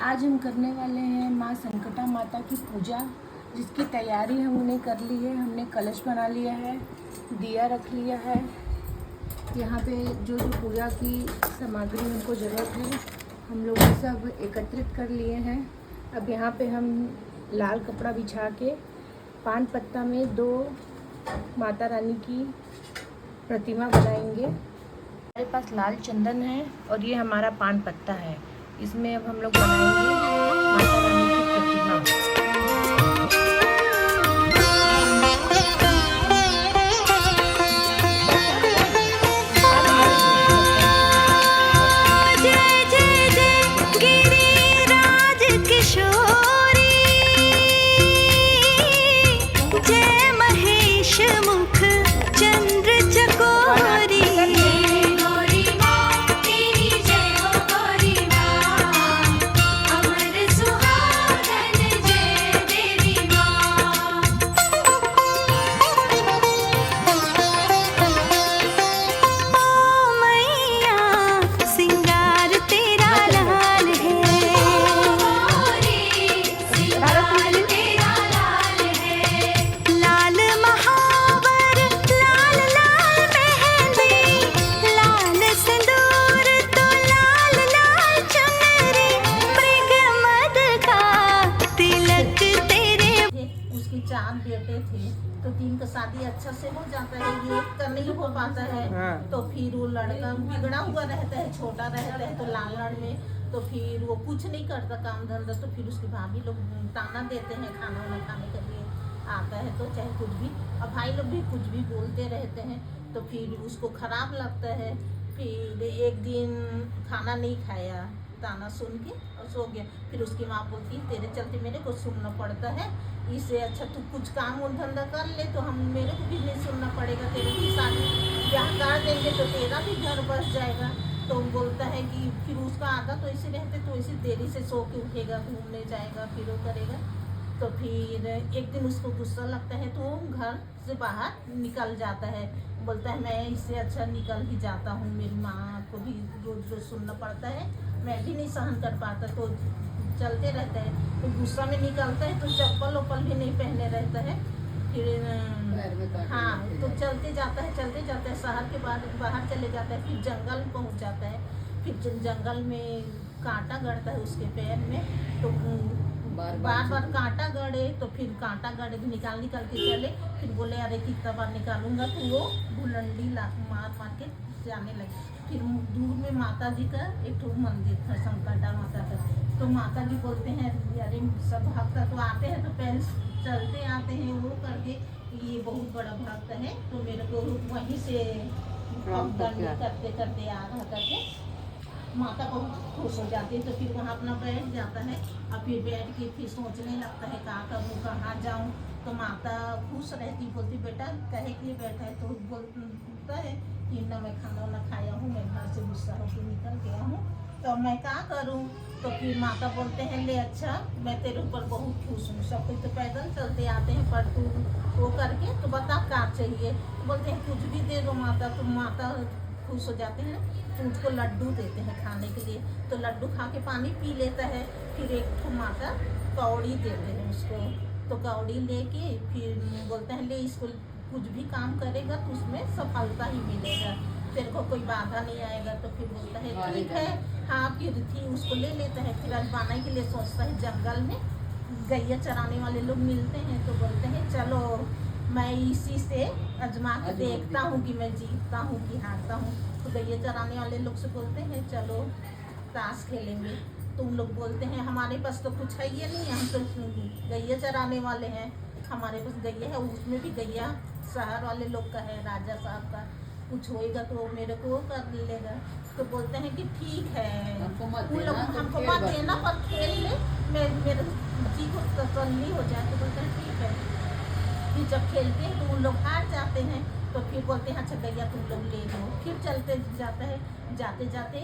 आज हम करने वाले हैं माँ संकटा माता की पूजा, जिसकी तैयारी हमने कर ली है। हमने कलश बना लिया है, दिया रख लिया है। यहाँ पे जो जो पूजा की सामग्री हमको ज़रूरत है हम लोग सब एकत्रित कर लिए हैं। अब यहाँ पे हम लाल कपड़ा बिछा के पान पत्ता में 2 माता रानी की प्रतिमा बनाएंगे। हमारे पास लाल चंदन है और ये हमारा पान पत्ता है। इसमें अब हम लोग बनाएंगे माता रानी की प्रतिमा। चार बेटे थे तो 3 का शादी अच्छा से हो जाता है, ये का नहीं हो पाता है। तो फिर वो लड़का बिगड़ा हुआ रहता है, छोटा रहता है तो लालड़ में, तो फिर वो कुछ नहीं करता काम धंधा। तो फिर उसकी भाभी लोग ताना देते हैं, खाना वाना खाने के लिए आता है तो चाहे कुछ भी, अब भाई लोग भी कुछ भी बोलते रहते हैं। तो फिर उसको खराब लगता है। फिर एक दिन खाना नहीं खाया, ताना सुन के और सो गया। फिर उसकी माँ बोलती है तेरे चलते मेरे को सुनना पड़ता है, इससे अच्छा तू कुछ काम और धंधा कर ले तो हम मेरे को भी नहीं सुनना पड़ेगा, तेरे की शादी ब्याह कर देंगे तो तेरा भी घर बस जाएगा। तो बोलता है कि फिर उसका आदत तो ऐसे रहते तो ऐसे देरी से सो के उठेगा, घूमने जाएगा, फिर वो करेगा। तो फिर एक दिन उसको गुस्सा लगता है तो घर से बाहर निकल जाता है। बोलता है मैं इससे अच्छा निकल ही जाता हूँ, मेरी माँ को भी रोज रोज सुनना पड़ता है, मैं भी नहीं सहन कर पाता। तो चलते रहता है, तो गुस्सा में निकलता है तो चप्पल वप्पल भी नहीं पहने रहता है। फिर हाँ तो चलते जाता है शहर के बाहर चले जाता है। फिर जंगल पहुँच जाता है। फिर जंगल में कांटा गड़ता है उसके पैर में, तो बार बार कांटा गड़े तो फिर कांटा गड़े निकाल के चले। फिर बोले अरे कितना बार निकालूंगा, तो वो भुलंडी मार के जाने लगे। फिर दूर में माता जी का एक मंदिर था, संकटा माता का। तो माता जी बोलते हैं अरे सब भक्त तो आते हैं तो पहले चलते आते हैं वो करके, ये बहुत बड़ा भक्त है तो मेरे को वहीं से करते करते आ रहा करके माता बहुत खुश हो जाती है। तो फिर वहाँ अपना बैठ जाता है और फिर बैठ के फिर सोचने लगता है कहाँ करूँ कहाँ जाऊँ। तो माता खुश रहती, बोलती बेटा कहे के लिए बैठा है। तो बोलता है कि ना मैं खाना वाना खाया हूँ, मैं घर से गुस्सा होकर निकल गया हूँ, तो मैं क्या करूँ। तो फिर माता बोलते हैं ले अच्छा मैं तेरे ऊपर बहुत खुश हूँ, सब कुछ तो पैदल चलते आते हैं पर तू वो करके तो बता क्या चाहिए। तो बोलते हैं कुछ भी दे दो माता। तो माता खुश हो जाते हैं तो उसको लड्डू देते हैं खाने के लिए। तो लड्डू खा के पानी पी लेता है। फिर एक तो माता कौड़ी देते हैं उसको, तो कौड़ी लेके फिर बोलते हैं ले इसको कुछ भी काम करेगा तो उसमें सफलता ही मिलेगा, तेरे को कोई बाधा नहीं आएगा। तो फिर बोलता है ठीक है हाँ। फिर थी उसको ले लेता है। फिर अजमाने के लिए सोचता है, जंगल में गैया चराने वाले लोग मिलते हैं तो बोलते हैं चलो मैं इसी से अजमा के देखता हूँ कि मैं जीतता हूँ कि हारता हूँ। तो गैया चराने वाले लोग से बोलते हैं चलो ताश खेलेंगे। तो उन लोग बोलते हैं हमारे पास तो कुछ है ये नहीं, हम तो गैया चराने वाले हैं, हमारे पास गैया है, उसमें भी गैया शहर वाले लोग का है, राजा साहब का, कुछ होएगा तो मेरे को कर लेगा। तो बोलते हैं कि ठीक है उन लोग हमको मत देना पर खेल ले, मेरे जी को तसल्ली हो जाए। तो बोलते हैं ठीक है। फिर जब खेलते हैं तो उन लोग हार जाते हैं। तो फिर बोलते हैं अच्छा गैया तुम लोग ले लो। फिर चलते जाता है, जाते जाते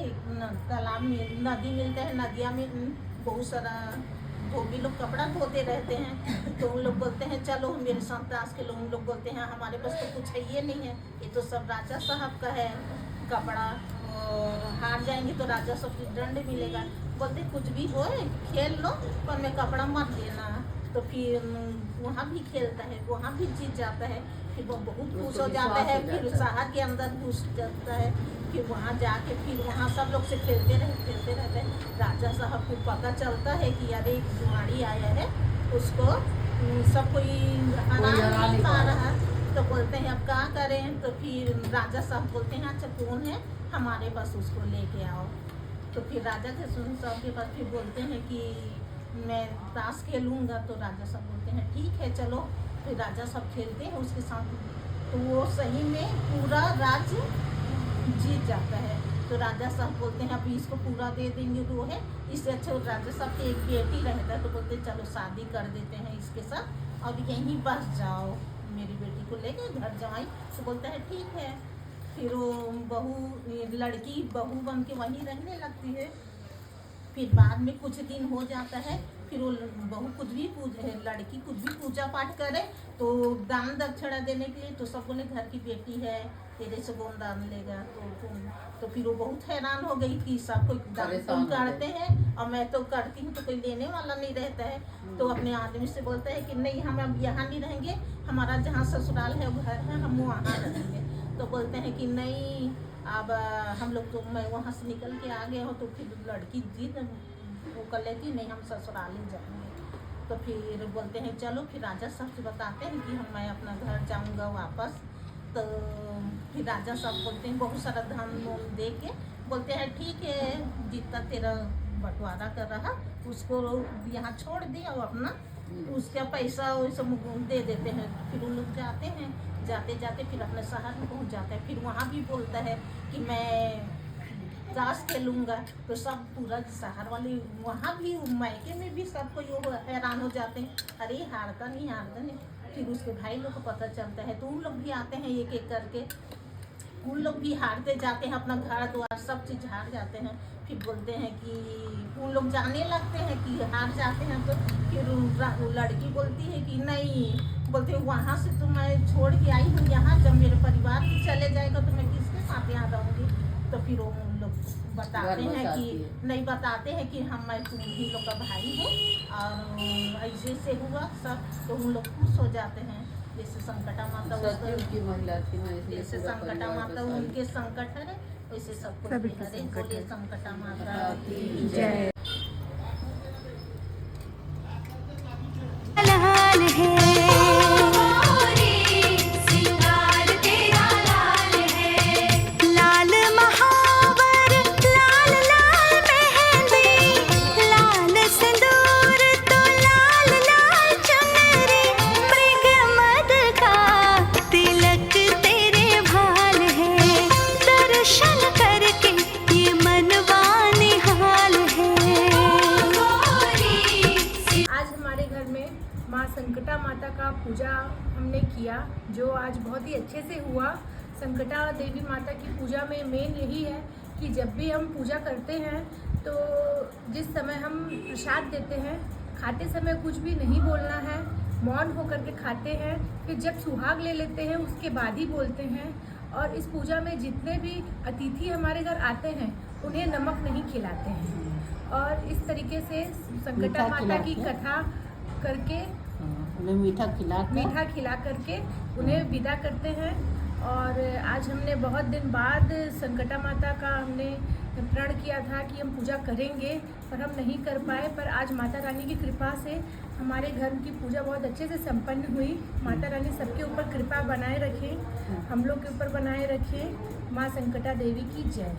तालाब में नदी मिलता है, नदिया में बहुत सारा धोबी लोग कपड़ा धोते रहते हैं। तो उन लोग बोलते हैं चलो मेरे साथ ताश के लोग। लोग बोलते हैं हमारे पास तो कुछ है ये नहीं है, ये तो सब राजा साहब का है कपड़ा। हार जाएंगे तो राजा सबको दंड मिलेगा। बोलते कुछ भी हो खेल लो पर मैं कपड़ा मत देना। तो फिर वहाँ भी खेलता है, वहाँ भी जीत जाता है। फिर वो बहुत खुश हो जाता है। फिर शहर के अंदर घुस जाता है। फिर वहाँ जाके फिर वहाँ सब लोग से खेलते रहते हैं। राजा साहब को पता चलता है कि अरे एक जुआड़ी आया है, उसको सब कोई हरा नहीं पा रहा। तो बोलते हैं अब क्या करें। तो फिर राजा साहब बोलते हैं अच्छा कौन है, हमारे पास उसको लेके आओ। तो फिर राजा के साहब के पास फिर बोलते हैं कि मैं ताश खेलूँगा। तो राजा साहब बोलते हैं ठीक है चलो। फिर राजा साहब खेलते हैं उसके साथ। तो वो सही में पूरा राज्य जीत जाता है। तो राजा साहब बोलते हैं अभी इसको पूरा दे देंगे तो है, इससे अच्छा राजा साहब की एक बेटी रहता है। तो बोलते हैं चलो शादी कर देते हैं इसके साथ, अब यहीं बस जाओ मेरी बेटी को लेके घर जाए। तो बोलता है ठीक है। फिर वो लड़की बहू बन के वहीं रहने लगती है। फिर बाद में कुछ दिन हो जाता है। फिर वो बहू कुछ भी लड़की कुछ भी पूजा पाठ करे तो दान दक्षिणा देने के लिए तो सब बोले घर की बेटी है, तेरे से कौन दान लेगा। तो फिर वो बहुत हैरान हो गई कि सब कोई दान तुम करते हैं और मैं तो करती हूँ तो कोई लेने वाला नहीं रहता है। तो अपने आदमी से बोलता है कि नहीं हम अब यहाँ नहीं रहेंगे, हमारा जहाँ ससुराल है वो घर है, हम वहाँ रहेंगे। तो बोलते हैं कि नहीं अब हम लोग तो मैं वहाँ से निकल के आ गए हो। तो फिर लड़की जीत वो कर लेती नहीं हम ससुराल ही जाएंगे। तो फिर बोलते हैं चलो। फिर राजा साहब से बताते हैं कि मैं अपना घर जाऊँगा वापस। तो फिर राजा साहब बोलते हैं बहुत सारा धन दे के बोलते हैं ठीक है जितना तेरा बंटवारा कर रहा उसको यहाँ छोड़ दे और अपना उसका पैसा वो सब दे देते हैं। फिर उन लोग जाते हैं, जाते जाते फिर अपने शहर में पहुँच जाते हैं। फिर वहाँ भी बोलता है कि मैं ताश खेलूँगा। तो सब पूरा शहर वाले वहाँ भी मायके में भी सब कोई हैरान हो जाते हैं, अरे हारता नहीं। फिर उसके भाई लोग को पता चलता है तो उन लोग भी आते हैं एक एक करके। उन लोग भी हारते जाते हैं, अपना घर द्वार सब चीज़ हार जाते हैं। फिर बोलते हैं कि उन लोग जाने लगते हैं कि हार जाते हैं। तो फिर लड़की बोलती है कि नहीं, बोलते वहाँ से तो मैं छोड़ के आई हूँ यहाँ, जब मेरे परिवार भी चले जाएगा तो मैं किसके साथ यहाँ रहूँगी। तो फिर वो लोग बताते हैं कि नहीं, बताते हैं कि हम मैं तुम ही लोग का भाई हूँ और ऐसे से हुआ सब। तो उन लोग खुश हो जाते हैं। जैसे संकटा माता की महिला थी ना, जैसे संकटा माता उनके संकट हरे वैसे सबको हरे। बोले संकटा माता की जय। माँ संकटा माता का पूजा हमने किया जो आज बहुत ही अच्छे से हुआ। संकटा देवी माता की पूजा में मेन यही है कि जब भी हम पूजा करते हैं तो जिस समय हम प्रसाद देते हैं खाते समय कुछ भी नहीं बोलना है, मौन होकर के खाते हैं। फिर जब सुहाग ले लेते हैं उसके बाद ही बोलते हैं। और इस पूजा में जितने भी अतिथि हमारे घर आते हैं उन्हें नमक नहीं खिलाते हैं। और इस तरीके से संकटा माता की कथा करके उन्हें मीठा खिला करके उन्हें विदा करते हैं। और आज हमने बहुत दिन बाद संकटा माता का हमने प्रण किया था कि हम पूजा करेंगे पर हम नहीं कर पाए। पर आज माता रानी की कृपा से हमारे घर की पूजा बहुत अच्छे से संपन्न हुई। माता रानी सबके ऊपर कृपा बनाए रखें, हम लोग के ऊपर बनाए रखें। माँ संकटा देवी की जय।